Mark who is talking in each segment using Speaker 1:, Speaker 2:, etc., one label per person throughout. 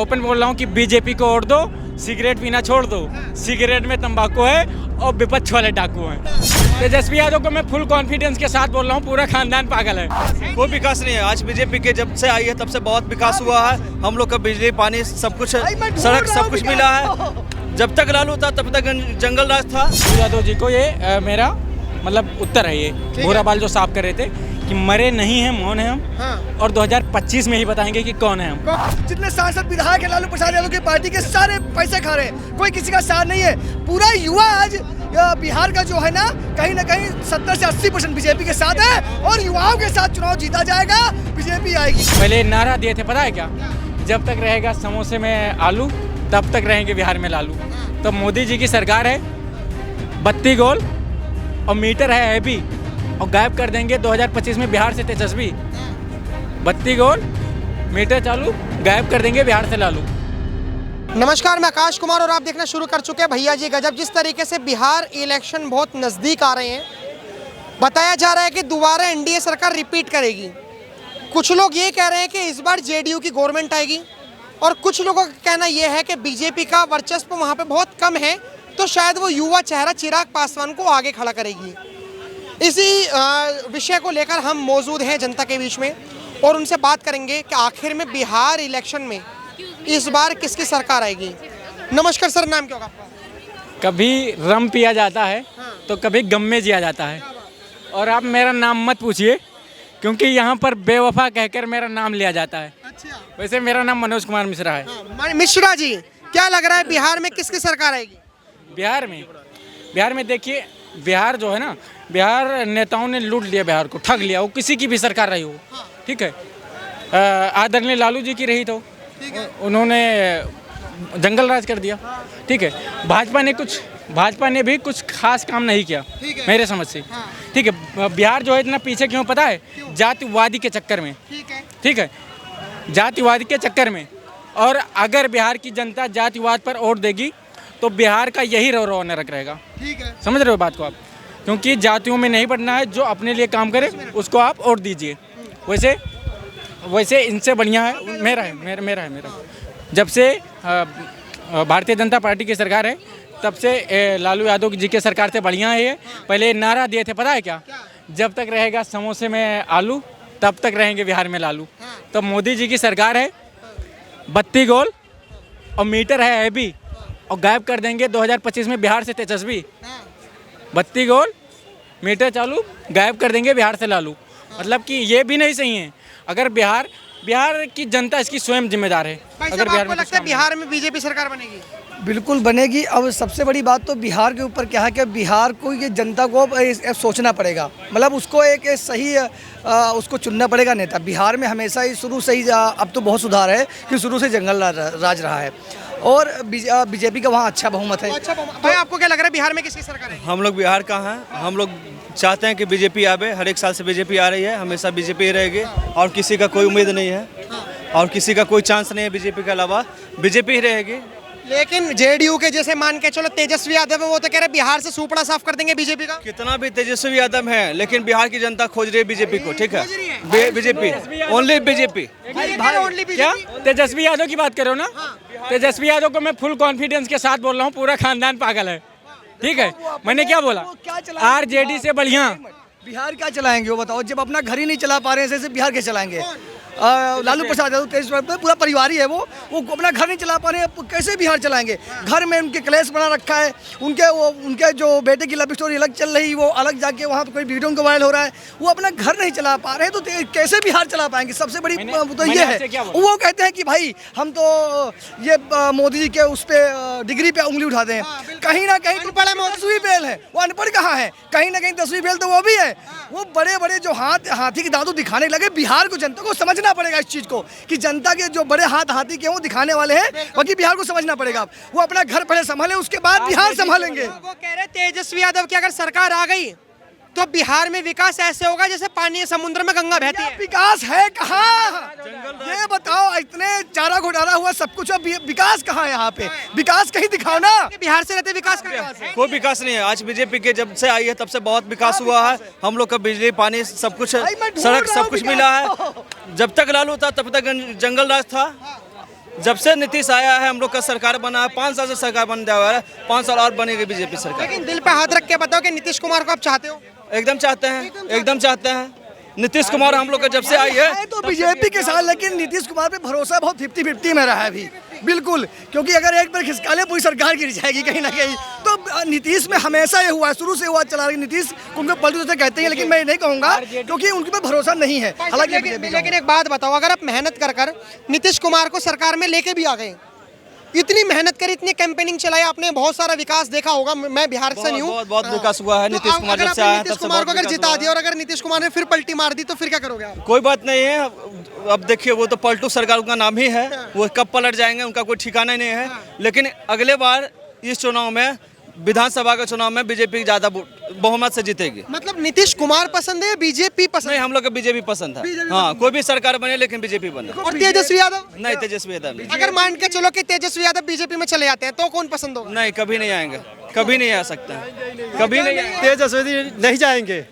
Speaker 1: Open बोल रहा हूँ कि बीजेपी को वोट दो, सिगरेट पीना छोड़ दो। सिगरेट में तंबाकू है और विपक्ष वाले डाकू हैं। तेजस्वी यादव को मैं फुल कॉन्फिडेंस के साथ बोल रहा हूँ, पूरा खानदान पागल है।
Speaker 2: कोई विकास नहीं है। आज बीजेपी के जब से आई है तब से बहुत विकास हुआ है। हम लोग का बिजली पानी सब कुछ, सड़क सब कुछ मिला है। जब तक लालू था तब तक जंगल राज था।
Speaker 1: यादव जी को ये मेरा मतलब उत्तर है, ये भूरा बाल जो साफ कर रहे थे कि मरे नहीं हैं, मौन है हम। हाँ। और 2025 में ही बताएंगे कि कौन है हम।
Speaker 3: जितने सांसद विधायक है लालू प्रसाद यादव की पार्टी के, सारे पैसे खा रहे हैं, कोई किसी का साथ नहीं है। पूरा युवा आज बिहार का जो है ना कहीं 70 से 80% बीजेपी के साथ है और युवाओं के साथ चुनाव जीता जाएगा, बीजेपी आएगी।
Speaker 1: पहले नारा दिए थे, पता है क्या? जब तक रहेगा समोसे में आलू तब तक रहेंगे बिहार में लालू। तो मोदी जी की सरकार है, बत्ती गोल और मीटर है भी, और गायब कर देंगे 2025 में बिहार से तेजस्वी। बत्ती गोल, मीटर चालू, गायब कर देंगे बिहार से लालू।
Speaker 3: नमस्कार, मैं आकाश कुमार और आप देखना शुरू कर चुके हैं भैया जी गजब। जिस तरीके से बिहार इलेक्शन बहुत नज़दीक आ रहे हैं, बताया जा रहा है कि दोबारा एनडीए सरकार रिपीट करेगी। कुछ लोग ये कह रहे हैं कि इस बार जेडीयू की गवर्नमेंट आएगी, और कुछ लोगों का कहना यह है कि बीजेपी का वर्चस्व वहाँ पे बहुत कम है, तो शायद वो युवा चेहरा चिराग पासवान को आगे खड़ा करेगी। इसी विषय को लेकर हम मौजूद हैं जनता के बीच में और उनसे बात करेंगे कि आखिर में बिहार इलेक्शन में इस बार किसकी सरकार आएगी। नमस्कार सर, नाम क्या होगा आपका?
Speaker 1: कभी रम पिया जाता है तो कभी गम में जिया जाता है। और आप मेरा नाम मत पूछिए, क्योंकि यहाँ पर बेवफा कहकर मेरा नाम लिया जाता है।
Speaker 3: अच्छा।
Speaker 1: वैसे मेरा नाम मनोज कुमार मिश्रा है।
Speaker 3: मिश्रा जी, क्या लग रहा है बिहार में किसकी सरकार आएगी?
Speaker 1: बिहार में देखिए, बिहार जो है ना, बिहार नेताओं ने लूट लिया, बिहार को ठग लिया। वो किसी की भी सरकार रही हो, ठीक है। आदरणीय लालू जी की रही तो उन्होंने जंगल राज कर दिया, ठीक है। भाजपा ने भी कुछ खास काम नहीं किया मेरे समझ से, ठीक है। बिहार जो है इतना पीछे क्यों, पता है? जातिवादी के चक्कर में, ठीक है, जातिवाद के चक्कर में। और अगर बिहार की जनता जातिवाद पर वोट देगी तो बिहार का यही रौरव नरक रहेगा, ठीक है। समझ रहे हो बात को आप? क्योंकि जातियों में नहीं बढ़ना है, जो अपने लिए काम करे उसको आप वोट दीजिए। वैसे इनसे बढ़िया है मेरा जब से भारतीय जनता पार्टी की सरकार है तब से लालू यादव जी की सरकार से बढ़िया है ये। पहले नारा दिए थे, पता है क्या? जब तक रहेगा समोसे में आलू तब तक रहेंगे बिहार में लालू। तो मोदी जी की सरकार है, बत्ती गोल और मीटर है भी, और गायब कर देंगे 2025 में बिहार से तेजस्वी। बत्ती गोल, मीटर चालू, गायब कर देंगे बिहार से लालू। मतलब कि ये भी नहीं सही है। अगर बिहार की जनता इसकी स्वयं जिम्मेदार है। अगर बिहार में लगता है बिहार में बीजेपी सरकार बनेगी,
Speaker 4: बिल्कुल बनेगी। अब सबसे बड़ी बात तो बिहार के ऊपर क्या है कि बिहार को, ये जनता को अब सोचना पड़ेगा, मतलब उसको एक सही उसको चुनना पड़ेगा नेता। बिहार में हमेशा ही शुरू से ही, अब तो बहुत सुधार है कि शुरू से जंगल राज रहा है और बीजेपी का वहाँ अच्छा बहुमत है।
Speaker 3: भाई आपको क्या लग रहा है बिहार में किसकी सरकार है?
Speaker 2: हम लोग बिहार का हैं, हम लोग चाहते हैं कि बीजेपी आवे। हर एक साल से बीजेपी आ रही है, हमेशा बीजेपी ही रहेगी और किसी का कोई उम्मीद नहीं है और किसी का कोई चांस नहीं है बीजेपी के अलावा। बीजेपी ही रहेगी।
Speaker 3: लेकिन जेडीयू के जैसे मान के चलो तेजस्वी यादव है, वो तो कह रहे बिहार से सुपड़ा साफ कर देंगे बीजेपी का।
Speaker 2: कितना भी तेजस्वी यादव है, लेकिन बिहार की जनता खोज रही है बीजेपी को, ठीक है। BJP, only BJP.
Speaker 1: क्या तेजस्वी यादव की बात करो ना? तेजस्वी यादव को मैं फुल कॉन्फिडेंस के साथ बोल रहा हूँ, पूरा खानदान पागल है, ठीक है। मैंने क्या बोला? आरजेडी से बढ़िया
Speaker 4: बिहार क्या चलाएंगे वो बताओ? जब अपना घर ही नहीं चला पा रहे हैं, ऐसे बिहार के चलाएंगे? लालू प्रसाद यादव तेजस्वी पूरा परिवार ही है, वो अपना घर नहीं चला पा रहे हैं, कैसे बिहार चलाएंगे? घर में उनके क्लेश बना रखा है, उनके जो बेटे की लव स्टोरी अलग चल रही, वो अलग जाके वहाँ पे कोई वीडियो उनको वायरल हो रहा है, वो अपना घर नहीं चला पा रहे हैं, तो कैसे बिहार चला पाएंगे? सबसे बड़ी तो ये है। वो कहते हैं कि भाई हम तो ये मोदी जी के उस पर डिग्री पे उंगली उठाते हैं। कहीं ना कहीं तो बड़ा 10वीं फेल है, वो अनपढ़ कहाँ है? कहीं ना कहीं 10वीं फेल तो वो भी है। वो बड़े बड़े जो हाथी की दादू दिखाने लगे, बिहार को जनता को समझना पड़ेगा इस चीज को कि जनता के जो बड़े हाथी के वो दिखाने वाले हैं, बाकी बिहार को समझना पड़ेगा। वो अपना घर पहले संभाले, उसके बाद बिहार संभालेंगे।
Speaker 3: वो कह रहे तेजस्वी यादव की अगर सरकार आ गई तो बिहार में विकास ऐसे होगा जैसे पानी समुद्र में गंगा बहती है।
Speaker 4: विकास है कहाँ? ये बताओ, इतने चारा घोटाला हुआ, सब कुछ, विकास कहाँ है यहाँ पे? विकास कहीं दिखाओ ना।
Speaker 3: बिहार से रहते विकास कहाँ?
Speaker 2: कोई विकास नहीं है। आज बीजेपी के जब से आई है तब से बहुत विकास हुआ है। हम लोग का बिजली पानी सब कुछ, सड़क सब कुछ मिला है। जब तक लालू था तब तक जंगल राज था। जब से नीतीश आया है हम लोग का सरकार बना है, 5 साल से सरकार बन जावा है, 5 साल और बनेगी बीजेपी सरकार।
Speaker 3: लेकिन दिल पे हाथ रख के बताओ कि नीतीश कुमार को आप चाहते हो?
Speaker 2: एकदम चाहते हैं, एकदम चाहते हैं। नीतीश कुमार हम लोग का जब से आई है
Speaker 4: तो बीजेपी के साथ, लेकिन नीतीश कुमार पे भरोसा बहुत 50-50 में रहा है अभी, बिल्कुल। क्योंकि अगर एक बार खिसकाले पूरी सरकार गिर जाएगी कहीं ना कहीं। तो नीतीश में हमेशा ये हुआ, शुरू से हुआ चला रही नीतीश, उनको पलटू से कहते हैं, लेकिन मैं नहीं कहूँगा क्योंकि उनके पे भरोसा नहीं है। हालांकि
Speaker 3: लेकिन एक बात बताओ, अगर आप मेहनत कर नीतीश कुमार को सरकार में लेके भी आ गए, इतनी मेहनत करी, इतनी कैंपेनिंग चलाई आपने, बहुत सारा विकास देखा होगा, मैं बिहार से नहीं हूँ,
Speaker 2: बहुत विकास हुआ है। नीतीश कुमार जब से आया
Speaker 3: नीतीश कुमार को अगर जिता दिया और अगर नीतीश कुमार ने फिर पलटी मार दी तो फिर क्या करोगे आप?
Speaker 2: कोई बात नहीं है। अब देखिए वो तो पलटू सरकार का नाम ही है, वो कब पलट जाएंगे उनका कोई ठिकाना नहीं है। लेकिन अगले बार इस चुनाव में, विधानसभा के चुनाव में बीजेपी ज्यादा बहुमत से जीतेगी।
Speaker 3: मतलब नीतीश कुमार पसंद है या बीजेपी पसंद
Speaker 2: नहीं, हम लोग को बीजेपी पसंद है। हाँ, कोई भी सरकार बने लेकिन बीजेपी बने।
Speaker 3: और तेजस्वी यादव?
Speaker 2: नहीं, तेजस्वी यादव नहीं।
Speaker 3: अगर मान के चलो कि तेजस्वी यादव बीजेपी में चले जाते हैं तो कौन पसंद होगा?
Speaker 2: नहीं, कभी नहीं आएंगे, कभी नहीं आ सकता है, कभी नहीं आएंगे।
Speaker 5: तेजस्वी नहीं जाएंगे,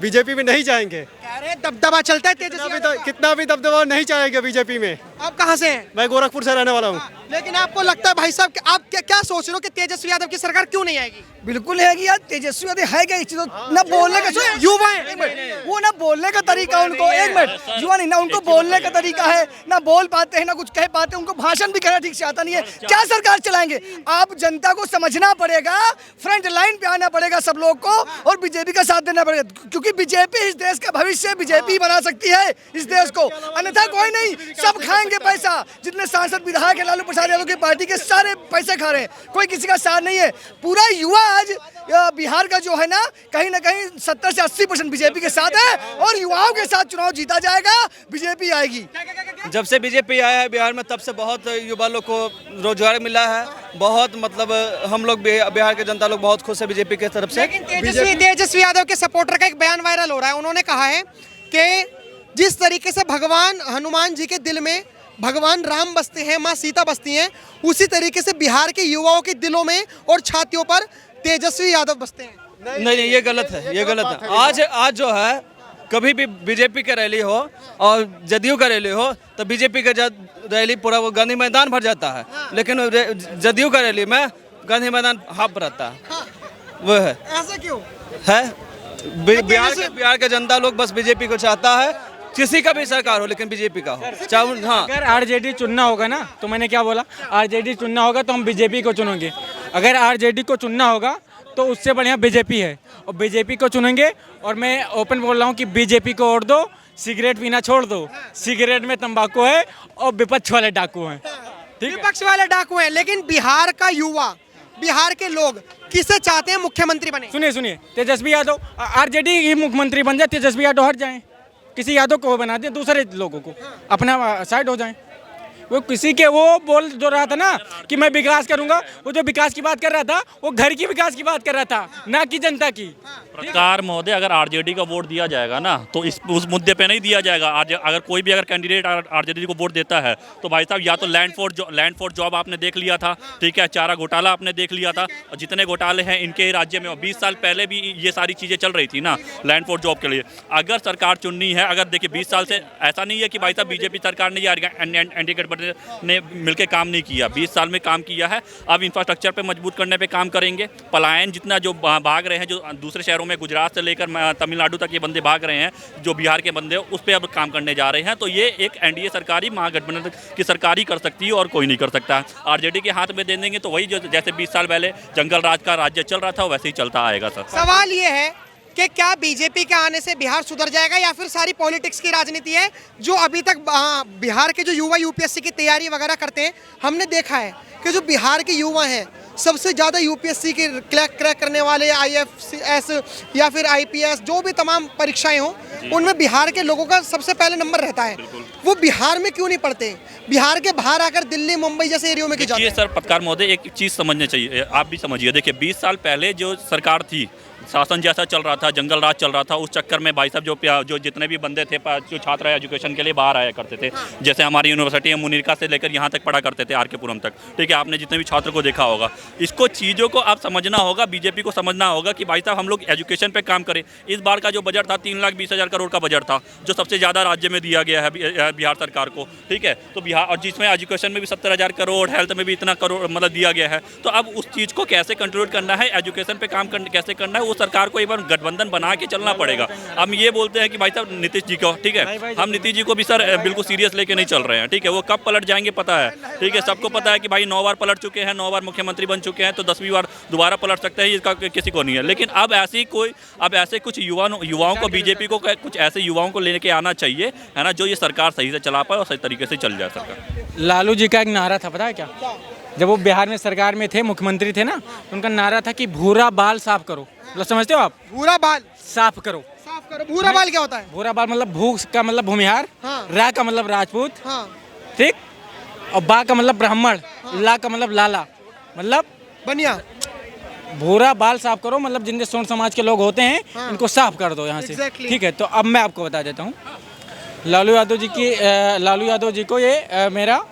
Speaker 5: बीजेपी में नहीं जाएंगे।
Speaker 3: अरे दबदबा चलता है तेजस्वी यादव का।
Speaker 5: कितना भी दबदबा नहीं जाएंगे बीजेपी में।
Speaker 3: आप कहाँ से हैं?
Speaker 5: मैं गोरखपुर से रहने वाला हूँ।
Speaker 3: लेकिन आपको लगता है भाई साहब कि आप क्या सोच रहे हो कि तेजस्वी यादव की सरकार क्यों नहीं आएगी?
Speaker 4: बिल्कुल है कि यार तेजस्वी यादव है क्या, इस चीज़ ना बोलने का,
Speaker 3: युवा है,
Speaker 4: वो ना बोलने का तरीका उनको, एक मिनट, युवा नहीं ना, उनको बोलने का तरीका है, ना बोल पाते हैं ना कुछ कह पाते हैं, उनको भाषण भी कहना ठीक से आता नहीं है। क्या सरकार चलाएंगे? आप जनता को समझना पड़ेगा, फ्रंट लाइन पे आना पड़ेगा सब लोग को, और बीजेपी का साथ देना पड़ेगा, क्योंकि बीजेपी इस देश का भविष्य, बीजेपी बना सकती है इस देश को, अन्यथा कोई नहीं। सब खाएंगे पैसा, जितने सांसद विधायक है लालू प्रसाद यादव की पार्टी के सारे पैसे खा रहे हैं, कोई किसी का साथ नहीं है। पूरा युवा आज बिहार का जो है ना कहीं 70 से 80% बीजेपी के साथ है, और युवाओं के साथ चुनाव जीता जाएगा, बीजेपी आएगी।
Speaker 2: जब से बीजेपी आया है बिहार में, तब से बहुत युवा लोग को रोजगार मिला है। बहुत मतलब हम लोग बिहार के जनता लोग बहुत खुश है बीजेपी की तरफ से।
Speaker 3: लेकिन तेजस्वी यादव के सपोर्टर का एक बयान वायरल हो रहा है, उन्होंने कहा है कि जिस तरीके से भगवान हनुमान जी के दिल में भगवान राम बसते हैं, माँ सीता बसती हैं, उसी तरीके से बिहार के युवाओं के दिलों में और छातियों पर तेजस्वी यादव बसते हैं।
Speaker 2: नहीं, ये गलत है, ये गलत है। आज जो है, कभी भी बीजेपी का रैली हो और जदयू का रैली हो तो बीजेपी का रैली पूरा वो गांधी मैदान भर जाता है, लेकिन जदयू का रैली में गांधी मैदान हाफ रहता है। वो है,
Speaker 3: ऐसा क्यों
Speaker 2: है? बिहार के जनता लोग बस बीजेपी को चाहता है, किसी का भी सरकार हो लेकिन बीजेपी का हो, चाहे। हाँ,
Speaker 1: अगर आरजेडी चुनना होगा ना, तो मैंने क्या बोला, आरजेडी चुनना होगा तो हम बीजेपी को चुनेंगे। अगर आरजेडी को चुनना होगा तो उससे बढ़िया बीजेपी है, और बीजेपी को चुनेंगे। और मैं ओपन बोल रहा हूँ कि बीजेपी को वोट दो, सिगरेट पीना छोड़ दो, सिगरेट में तंबाकू है और विपक्ष वाले डाकू हैं। ठीक,
Speaker 3: विपक्ष वाले डाकू हैं। लेकिन बिहार का युवा, बिहार के लोग किसे चाहते हैं मुख्यमंत्री बने?
Speaker 1: सुनिए, तेजस्वी यादव, आरजेडी ही मुख्यमंत्री बन जाए, तेजस्वी यादव हट जाएं, किसी यादव को बना दें, दूसरे लोगों को अपना साइड हो जाएं। वो किसी के, वो बोल जो रहा था ना कि मैं विकास करूंगा, वो जो विकास की बात कर रहा था वो घर की विकास की बात कर रहा था, ना कि जनता की।
Speaker 6: पत्रकार महोदय, अगर आरजेडी का वोट दिया जाएगा ना तो उस मुद्दे पे नहीं दिया जाएगा। अगर कोई भी कैंडिडेट आरजेडी को वोट देता है तो भाई साहब, या तो लैंड फॉर जॉब आपने देख लिया था, ठीक है, चारा घोटाला आपने देख लिया था, और जितने घोटाले हैं इनके ही राज्य में 20 साल पहले भी ये सारी चीज़ें चल रही थी ना लैंड फॉर जॉब के लिए। अगर सरकार चुननी है, अगर देखिए 20 साल से ऐसा नहीं है कि भाई साहब बीजेपी सरकार ने या एनडीए ने मिलकर काम नहीं किया, 20 साल में काम किया है। अब इंफ्रास्ट्रक्चर पे मजबूत करने पे काम करेंगे। पलायन जितना जो भाग रहे हैं, जो दूसरे शहरों में, गुजरात से लेकर तमिलनाडु तक ये बंदे भाग रहे हैं, जो बिहार के बंदे, उस पर अब काम करने जा रहे हैं। तो ये एक एनडीए सरकारी महागठबंधन की सरकार ही कर सकती है और कोई नहीं कर सकता। आरजेडी के हाथ में दे देंगे तो वही जो जैसे 20 साल पहले जंगल राज का राज्य चल रहा था वैसे ही चलता आएगा। सर,
Speaker 3: सवाल ये है कि क्या बीजेपी के आने से बिहार सुधर जाएगा, या फिर सारी पॉलिटिक्स की राजनीति है? जो अभी तक बिहार के जो युवा यूपीएससी की तैयारी वगैरह करते हैं, हमने देखा है कि जो बिहार के युवा हैं सबसे ज़्यादा यूपीएससी के क्रैक करने वाले, आईएफएस या फिर आईपीएस, जो भी तमाम परीक्षाएं हों, उनमें बिहार के लोगों का सबसे पहले नंबर रहता है। वो बिहार में क्यों नहीं पढ़ते? बिहार के बाहर आकर दिल्ली, मुंबई जैसे एरियो में क्यों जाते हैं?
Speaker 6: सर, पत्रकार महोदय, एक चीज़ समझनी चाहिए, आप भी समझिए। देखिए 20 साल पहले जो सरकार थी शासन जैसा चल रहा था, जंगल राज चल रहा था, उस चक्कर में भाई साहब जो जितने भी बंदे थे जो छात्र एजुकेशन के लिए बाहर आया करते थे, जैसे हमारी यूनिवर्सिटी है मुनीरका से लेकर यहाँ तक पढ़ा करते थे RK पुरम तक, ठीक है, आपने जितने भी छात्र को देखा होगा, इसको चीज़ों को आप समझना होगा, बीजेपी को समझना होगा कि भाई साहब हम लोग एजुकेशन पे काम करें। इस बार का जो बजट था 3,20,000 करोड़ का बजट था, जो सबसे ज़्यादा राज्य में दिया गया है बिहार सरकार को, ठीक है, तो बिहार और जिसमें एजुकेशन में भी 70,000 करोड़, हेल्थ में भी इतना करोड़ मतलब दिया गया है, तो अब उस चीज़ को कैसे कंट्रोल करना है, एजुकेशन पे काम कैसे करना है, वो सरकार को एक बार गठबंधन बना के चलना पड़ेगा। हम ये बोलते हैं कि भाई साहब नीतीश जी को, ठीक है, हम नीतीश जी को भी सर बिल्कुल सीरियस लेके नहीं चल रहे हैं, ठीक है, वो कब पलट जाएंगे पता है, ठीक है, सबको पता है कि भाई 9 बार पलट चुके हैं, 9 बार मुख्यमंत्री बन चुके हैं, तो 10वीं बार दोबारा पलट सकते हैं, इसका किसी को नहीं है। लेकिन अब ऐसे कुछ युवाओं को, बीजेपी को कुछ ऐसे युवाओं को लेके आना चाहिए, है ना, जो ये सरकार सही से चला पाए और सही तरीके से चल जाए सरकार।
Speaker 1: लालू जी का एक नारा था, पता है क्या? जब वो बिहार में सरकार में थे, मुख्यमंत्री थे ना, तो उनका नारा था कि भूरा बाल साफ करो। मतलब समझते हो आप?
Speaker 3: भूरा बाल
Speaker 1: साफ करो।
Speaker 3: साफ करो। भूरा बाल क्या होता है?
Speaker 1: भूरा बाल मतलब भू का मतलब भूमिहार,
Speaker 3: हाँ।
Speaker 1: रा का मतलब राजपूत,
Speaker 3: हाँ।
Speaker 1: ठीक, और बा का मतलब ब्राह्मण, ला का मतलब लाला, मतलब
Speaker 3: बनिया।
Speaker 1: भूरा बाल साफ करो मतलब जिनके सोन समाज के लोग होते हैं,
Speaker 3: हाँ।
Speaker 1: इनको साफ कर दो यहाँ से,
Speaker 3: Exactly.
Speaker 1: ठीक है। तो अब मैं आपको बता देता हूँ, लालू यादव जी को ये मेरा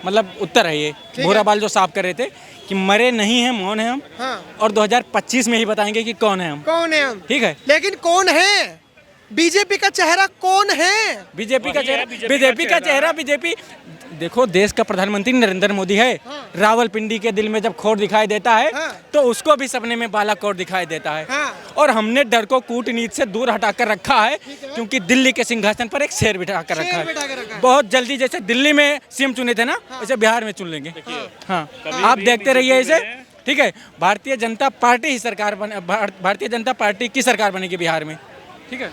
Speaker 1: मतलब उत्तर है, ये भूरा बाल जो साफ कर रहे थे कि मरे नहीं हैं, मौन है हम,
Speaker 3: हाँ।
Speaker 1: और 2025 में ही बताएंगे कि कौन है हम,
Speaker 3: कौन है हम,
Speaker 1: ठीक है।
Speaker 3: लेकिन कौन है? बीजेपी का चेहरा कौन है?
Speaker 1: बीजेपी का चेहरा बीजेपी देखो, देश का प्रधानमंत्री नरेंद्र मोदी है।
Speaker 3: हाँ।
Speaker 1: रावलपिंडी के दिल में जब खोट दिखाई देता है,
Speaker 3: हाँ।
Speaker 1: तो उसको भी सपने में बालाकोट दिखाई देता है।
Speaker 3: हाँ।
Speaker 1: और हमने डर को कूटनीति से दूर हटाकर रखा है, क्योंकि दिल्ली के सिंहासन पर एक शेर बिठाकर रखा है। बहुत जल्दी जैसे दिल्ली में सीएम चुने थे ना, वैसे बिहार में चुन लेंगे। हाँ, आप देखते रहिए इसे, ठीक है। भारतीय जनता पार्टी की सरकार बनेगी बिहार में, ठीक है,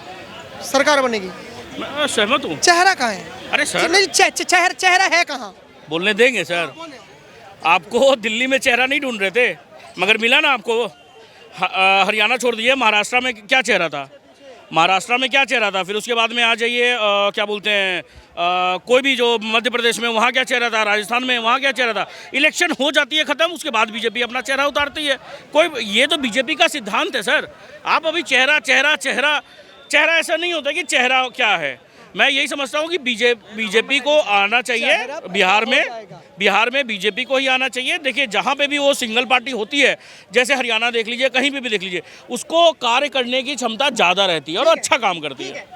Speaker 3: सरकार बनेगी।
Speaker 7: मैं सहमत हूँ।
Speaker 3: चेहरा कहाँ है?
Speaker 7: अरे सर,
Speaker 3: नहीं, चेहरा है कहाँ?
Speaker 7: बोलने देंगे सर? आपको दिल्ली में चेहरा नहीं ढूंढ रहे थे, मगर मिला ना आपको। हरियाणा छोड़ दिए, महाराष्ट्र में क्या चेहरा था? फिर उसके बाद में आ जाइए, क्या बोलते हैं, कोई भी जो मध्य प्रदेश में वहाँ क्या चेहरा था, राजस्थान में वहाँ क्या चेहरा था। इलेक्शन हो जाती है ख़त्म, उसके बाद बीजेपी अपना चेहरा उतारती है। ये तो बीजेपी का सिद्धांत है सर। आप अभी चेहरा ऐसा नहीं होता कि चेहरा क्या है। मैं यही समझता हूँ कि बीजेपी को आना चाहिए बिहार में बीजेपी को ही आना चाहिए। देखिए, जहाँ पे भी वो सिंगल पार्टी होती है, जैसे हरियाणा देख लीजिए, कहीं पे भी देख लीजिए, उसको कार्य करने की क्षमता ज़्यादा रहती है और अच्छा काम करती है।